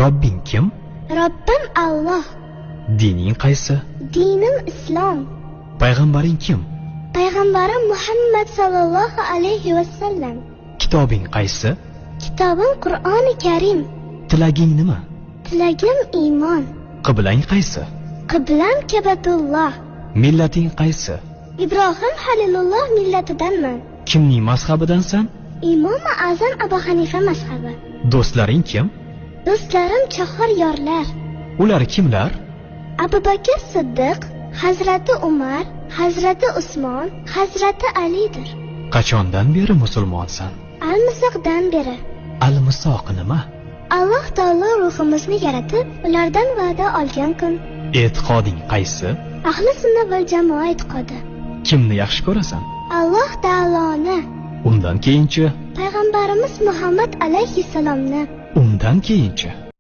Robbing kim? Robbim Alloh. Dining qaysi? Dinim Islom. Payg'ambaring kim? Payg'ambarim Muhammad sallallohu alayhi vasallam. Kitobing qaysi? Kitobim Qur'oni Karim. Tilaging nima? Tilagim iymon. Qiblang qaysi? Qiblam Kabatulloh. Millating qaysi? Ibrohim Halilulloh millatidanman. Kimning mazhabidansan? Imom Azam Abu Hanifa mazhabi. Do'stlaring kim? Do'stlarim chahor yorlar. Ular kimlar? Abu Bakr Siddiq, Hazrati Umar, Hazrati Usmon, Hazrati Alidir. Qachondan beri musulmonsan? Al-Misoqdan beri. Al-Misoq nima? Alloh taolo ruhimizni yaratib, ulardan va'da olgan kun. E'tiqoding qaysi? Ahli sunna val jamoa e'tiqodi. Kimni yaxshi ko'rasan? Alloh taoloni. Undan keyinchi? Payg'ambarimiz Muhammad alayhissalomni. Undan keyinchi?